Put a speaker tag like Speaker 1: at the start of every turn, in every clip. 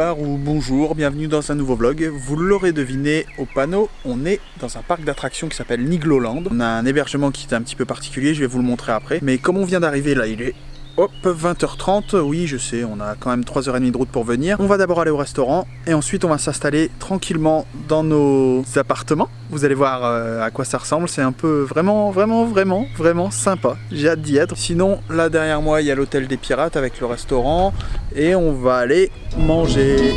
Speaker 1: bonsoir ou bonjour, bienvenue dans un nouveau vlog. Vous l'aurez deviné au panneau, on est dans un parc d'attractions qui s'appelle Nigloland. On a un hébergement qui est un petit peu particulier, je vais vous le montrer après. Mais comme on vient d'arriver là, il est... Hop, 20h30, oui je sais, on a quand même 3h30 de route pour venir. On va d'abord aller au restaurant et ensuite on va s'installer tranquillement dans nos appartements. Vous allez voir à quoi ça ressemble, c'est un peu vraiment sympa. J'ai hâte d'y être. Sinon, là derrière moi, il y a l'hôtel des pirates avec le restaurant et on va aller manger.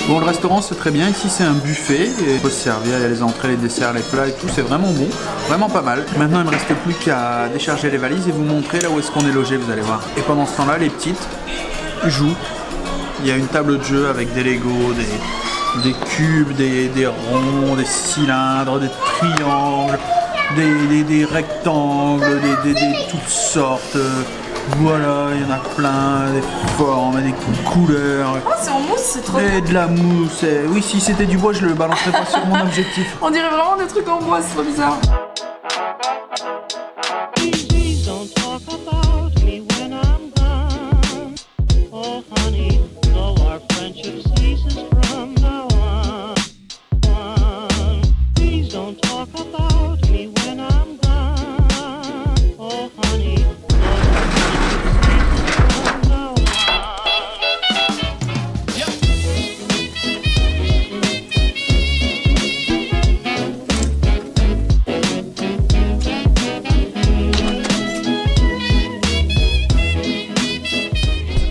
Speaker 1: Bon, le restaurant c'est très bien, ici c'est un buffet, et il faut se servir, il y a les entrées, les desserts, les plats et tout, c'est vraiment bon, vraiment pas mal. Maintenant il ne me reste plus qu'à décharger les valises et vous montrer là où est-ce qu'on est logé, vous allez voir. Et pendant ce temps-là, les petites jouent. Il y a une table de jeu avec des Legos, des cubes, des ronds, des cylindres, des triangles, des rectangles, des toutes sortes. Voilà, il y en a plein, des formes, des couleurs.
Speaker 2: Oh, c'est en mousse, c'est trop
Speaker 1: bien. Et de la mousse. Oui, si c'était du bois, je le balancerais pas sur mon objectif.
Speaker 2: On dirait vraiment des trucs en bois, c'est trop bizarre.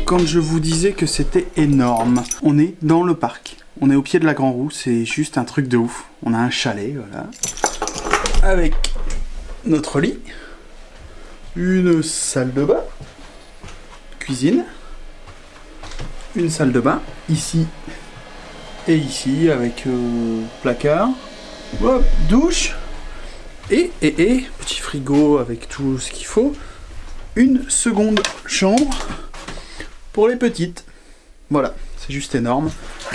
Speaker 1: Quand je vous disais que c'était énorme, on est dans le parc. On est au pied de la Grande Roue, c'est juste un truc de ouf. On a un chalet, voilà. Avec notre lit, une salle de bain, cuisine, une salle de bain, ici et ici, avec placard, hop, douche, et petit frigo avec tout ce qu'il faut. Une seconde chambre pour les petites. Voilà, c'est juste énorme.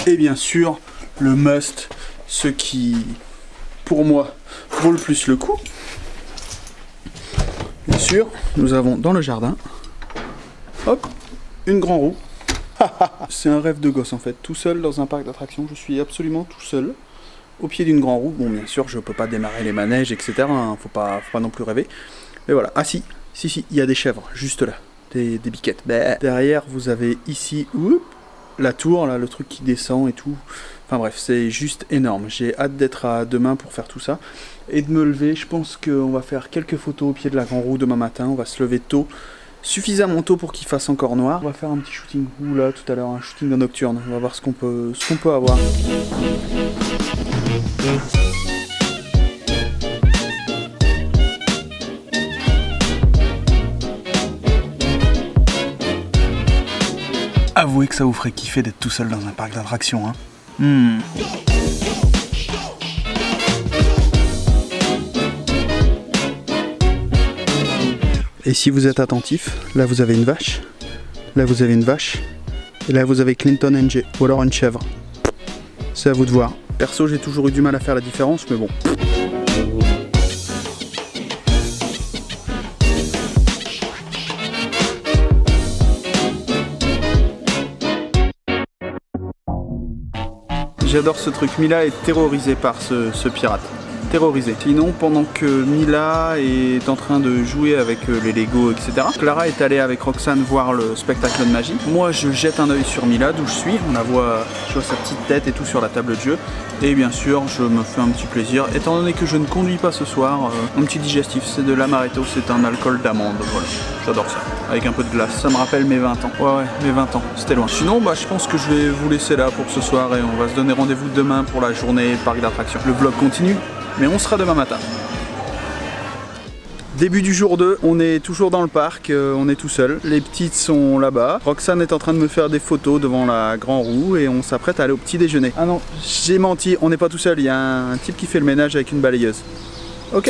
Speaker 1: Et bien sûr, le must, ce qui, pour moi, vaut le plus le coup. Bien sûr, nous avons dans le jardin, hop, une grande roue. C'est un rêve de gosse en fait, tout seul dans un parc d'attractions. Je suis absolument tout seul, au pied d'une grande roue. Bon, bien sûr, je ne peux pas démarrer les manèges, etc. Hein, faut pas non plus rêver. Mais voilà, ah si, il y a des chèvres, juste là. Des biquettes. Derrière, vous avez ici la tour, là, le truc qui descend et tout. Enfin bref, c'est juste énorme. J'ai hâte d'être à demain pour faire tout ça. Et de me lever, je pense qu'on va faire quelques photos au pied de la Grande Roue demain matin. On va se lever tôt, suffisamment tôt pour qu'il fasse encore noir. On va faire un petit shooting là tout à l'heure, un shooting en nocturne. On va voir ce qu'on peut avoir. Avouez que ça vous ferait kiffer d'être tout seul dans un parc d'attractions, hein. Et si vous êtes attentif, là vous avez une vache, là vous avez une vache, et là vous avez Clinton NG, ou alors une chèvre. C'est à vous de voir. Perso, j'ai toujours eu du mal à faire la différence, mais bon. J'adore ce truc. Mila est terrorisée par ce pirate. Terrorisée. Sinon, pendant que Mila est en train de jouer avec les Lego, etc., Clara est allée avec Roxane voir le spectacle de magie. Moi, je jette un œil sur Mila, d'où je suis. Je vois sa petite tête et tout sur la table de jeu. Et bien sûr, je me fais un petit plaisir. Étant donné que je ne conduis pas ce soir, un petit digestif, c'est de l'amaretto, c'est un alcool d'amande. Voilà, j'adore ça. Avec un peu de glace, ça me rappelle mes 20 ans. Ouais, mes 20 ans, c'était loin. Sinon, je pense que je vais vous laisser là pour ce soir et on va se donner rendez-vous demain pour la journée parc d'attractions. Le vlog continue, mais on sera demain matin. Début du jour 2, on est toujours dans le parc, on est tout seul. Les petites sont là-bas. Roxane est en train de me faire des photos devant la Grande Roue et on s'apprête à aller au petit déjeuner. Ah non, j'ai menti, on n'est pas tout seul, il y a un type qui fait le ménage avec une balayeuse. Ok.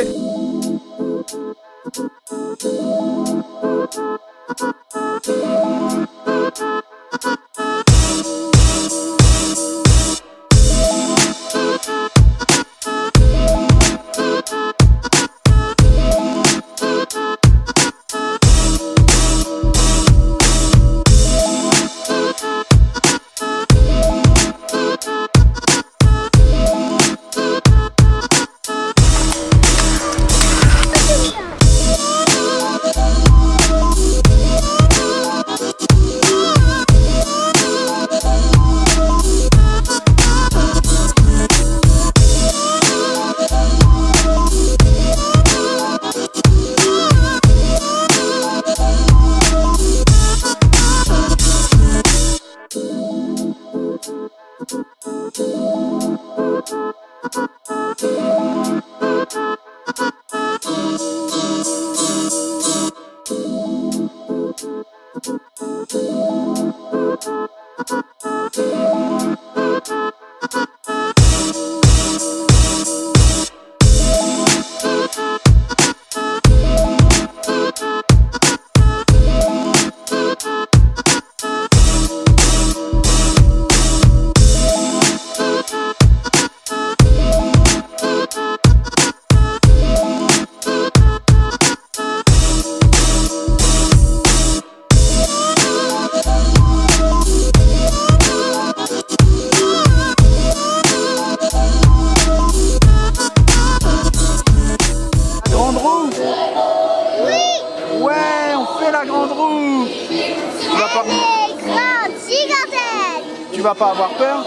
Speaker 1: Tu vas pas avoir peur?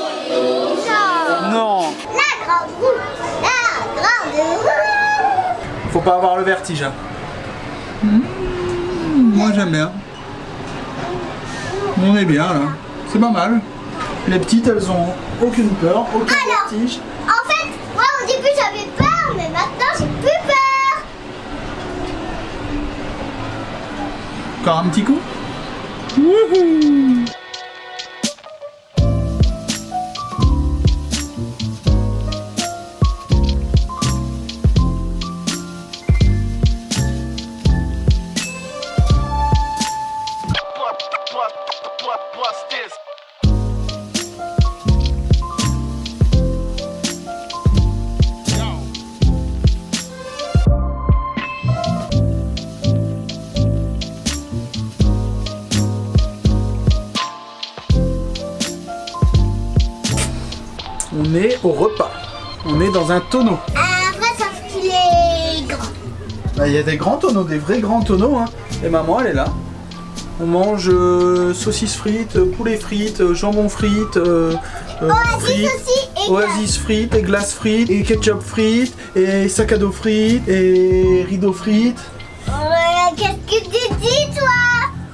Speaker 3: Non.
Speaker 1: Non.
Speaker 3: La grande roue. La grande roue.
Speaker 1: Faut pas avoir le vertige. Moi j'aime bien. On est bien là. C'est pas mal. Les petites elles ont aucune peur, aucun vertige.
Speaker 3: En fait, moi au début j'avais peur, mais maintenant j'ai plus peur.
Speaker 1: Encore un petit coup. Wouhou! On est au repas. On est dans un tonneau.
Speaker 3: Après, sauf qu'il est grand.
Speaker 1: Bah, il y a des grands tonneaux, des vrais grands tonneaux. Hein. Et maman, elle est là. On mange saucisses frites, poulet frites, jambon frites,
Speaker 3: Oasis aussi et
Speaker 1: oasis frites, et glaces frites, et ketchup frites, et sac à dos frites, et rideaux frites.
Speaker 3: Qu'est-ce que tu dis, toi?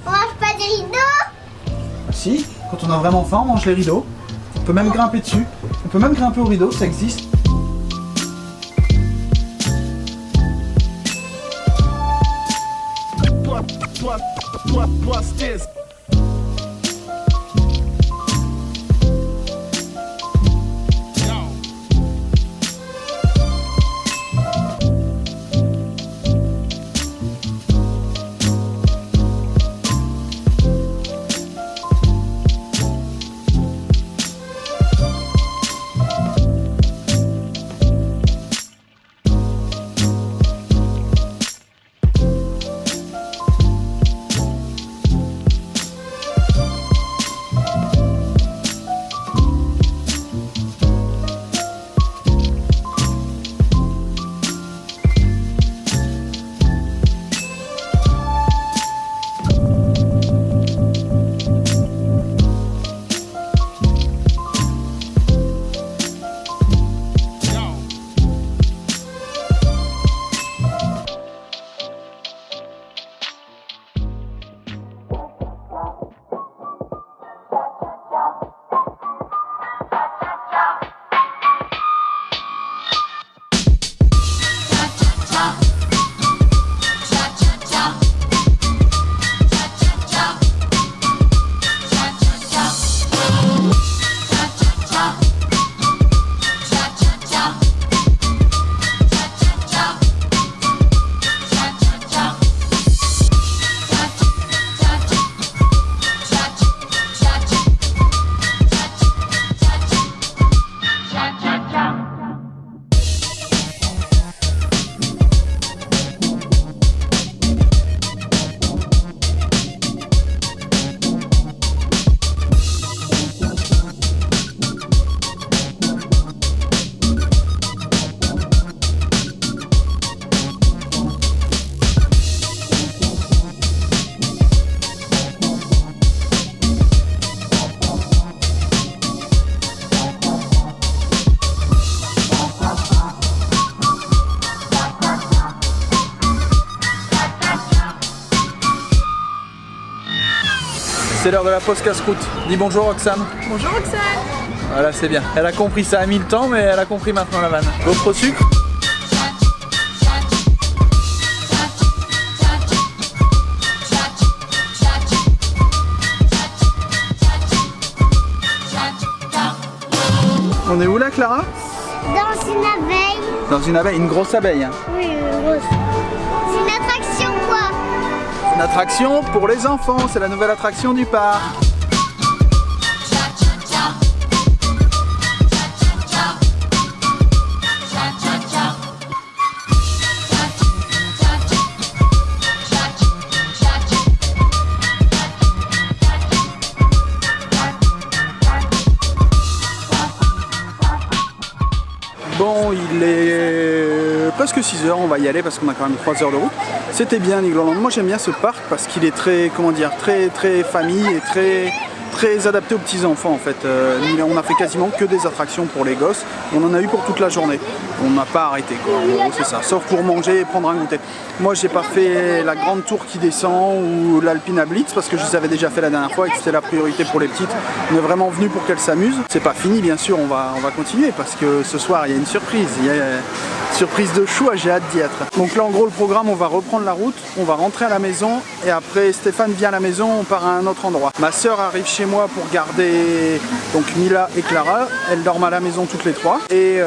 Speaker 3: On mange pas des rideaux?
Speaker 1: Si, quand on a vraiment faim, on mange les rideaux. On peut même grimper dessus. On peut même grimper au rideau, ça existe.
Speaker 4: What's this?
Speaker 1: C'est l'heure de la pause casse-croûte. Dis bonjour Roxane.
Speaker 2: Bonjour Roxane.
Speaker 1: Voilà, c'est bien. Elle a compris, ça a mis le temps, mais elle a compris maintenant la vanne. Gaufre au sucre. On est où là, Clara?
Speaker 3: Dans une abeille.
Speaker 1: Dans une abeille, une grosse abeille. Hein.
Speaker 3: Oui, une grosse. C'est une attraction quoi?
Speaker 1: Une attraction pour les enfants, c'est la nouvelle attraction du parc. Bon, il est presque 6 h, on va y aller parce qu'on a quand même 3 heures de route. C'était bien Nigloland. Moi j'aime bien ce parc parce qu'il est très, comment dire, très famille et très adapté aux petits enfants en fait. On a fait quasiment que des attractions pour les gosses. On en a eu pour toute la journée. On n'a pas arrêté quoi. En gros c'est ça. Sauf pour manger et prendre un goûter. Moi j'ai pas fait la grande tour qui descend ou l'Alpina Blitz parce que je les avais déjà fait la dernière fois et que c'était la priorité pour les petites. On est vraiment venu pour qu'elles s'amusent. C'est pas fini bien sûr. On va continuer parce que ce soir il y a une surprise. Il y a surprise de choix, j'ai hâte d'y être. Donc là en gros le programme, on va reprendre la route, on va rentrer à la maison et après Stéphane vient à la maison, on part à un autre endroit. Ma soeur arrive chez moi pour garder donc Mila et Clara, elles dorment à la maison toutes les trois et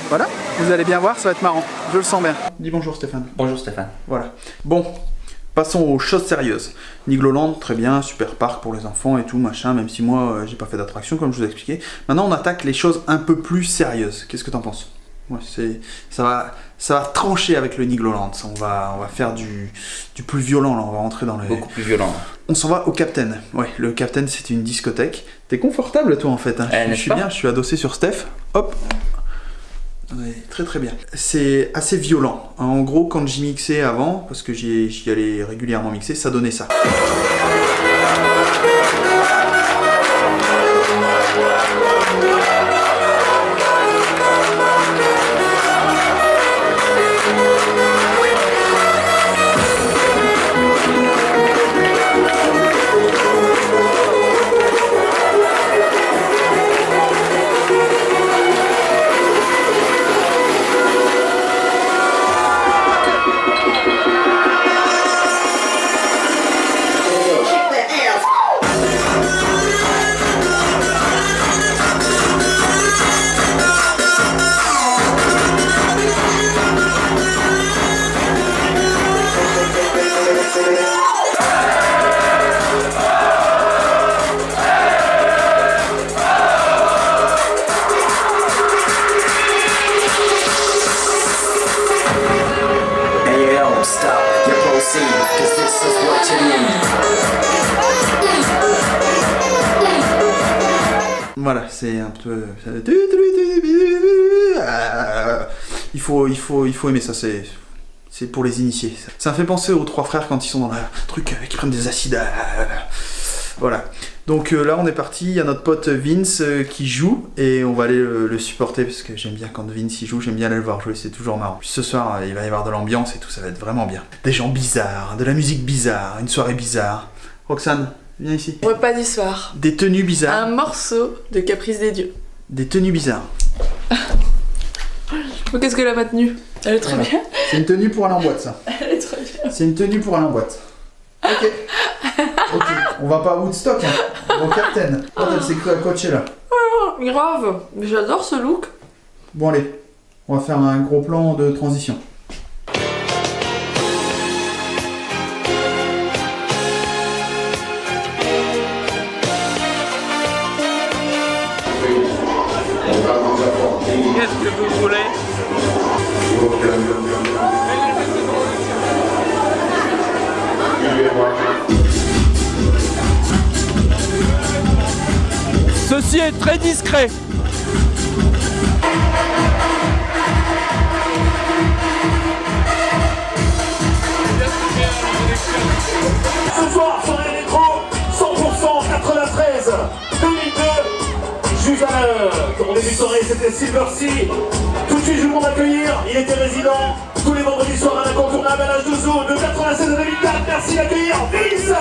Speaker 1: voilà, vous allez bien voir, ça va être marrant, je le sens bien. Dis bonjour Stéphane.
Speaker 4: Bonjour Stéphane.
Speaker 1: Voilà, bon, passons aux choses sérieuses. Nigloland, très bien, super parc pour les enfants et tout, machin, même si moi j'ai pas fait d'attraction comme je vous ai expliqué. Maintenant on attaque les choses un peu plus sérieuses, qu'est-ce que t'en penses? Ouais, ça va trancher avec le Nigloland. On va faire du plus violent là. On va rentrer dans les...
Speaker 4: Beaucoup plus violent.
Speaker 1: On s'en va au Captain. Ouais, le Captain c'est une discothèque. T'es confortable toi en fait. Hein. Je suis bien, je suis adossé sur Steph. Hop. Ouais, très bien. C'est assez violent. En gros, quand j'y mixais avant, parce que j'y allais régulièrement mixer, ça donnait ça. Voilà, c'est un peu... Il faut aimer ça, c'est pour les initiés. Ça me fait penser aux trois frères quand ils sont dans le truc, qui prennent des acides. Voilà. Donc là on est parti, il y a notre pote Vince qui joue et on va aller le supporter parce que j'aime bien quand Vince il joue, j'aime bien aller le voir jouer, c'est toujours marrant. Puis ce soir il va y avoir de l'ambiance et tout, ça va être vraiment bien. Des gens bizarres, de la musique bizarre, une soirée bizarre. Roxane, viens ici.
Speaker 2: Repas du soir.
Speaker 1: Des tenues bizarres.
Speaker 2: Un morceau de Caprice des dieux.
Speaker 1: Des tenues bizarres.
Speaker 2: Qu'est-ce que la maintenue? Elle est très bien.
Speaker 1: C'est une tenue pour aller en boîte ça.
Speaker 2: Elle est très bien.
Speaker 1: C'est une tenue pour aller en boîte. Ok. Ok, on va pas à Woodstock, hein. Au Captain. Quand elle s'est coachée là.
Speaker 2: Oh, grave, mais j'adore ce look.
Speaker 1: Bon allez, on va faire un gros plan de transition. Qu'est-ce que vous voulez? Ceci est très discret.
Speaker 5: Ce soir sur les métros, 100% 93, 2002, juste à l'heure. Au début de soirée, c'était Silver Sea. Tout de suite, je voulais m'accueillir. Il était résident tous les vendredis soirs à l'incontournable à l'âge de Zoo de 96 à 2004. Merci d'accueillir Vince.